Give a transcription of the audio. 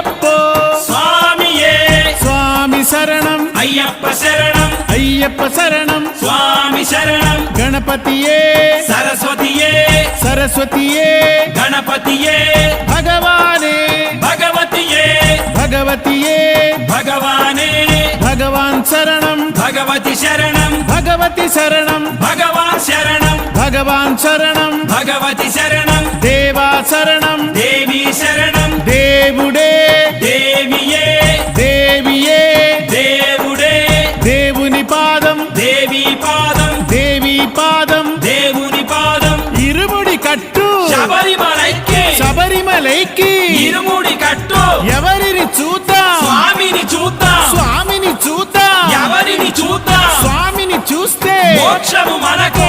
అయ్యప్పో స్వామియే స్వామి శరణం అయ్యప్ప శరణం అయ్యప్ప శరణం స్వామి శరణం గణపతియే సరస్వతియే సరస్వతియే గణపతియే భగవానే భగవతియే భగవతియే భగవానే భగవాన్ శరణం భగవతి శరణం భగవతి శరణం భగవాన్ శరణం భగవాన్ శరణం భగవతి శరణం దేవా శరణం దేవి శరణం దేవుడే దేవియే దేవియే దేవుడే దేవుని పాదం దేవి పాదం దేవి పాదం దేవుని పాదం ఇరుముడి కట్టు శబరిమలైకి శబరిమలైకి ఇరుముడి కట్టు ఎవరిని చూద్దాం స్వామిని చూద్దాం స్వామిని చూద్దాం ఎవరిని చూద్దాం స్వామిని చూస్తే మోక్షము మనకు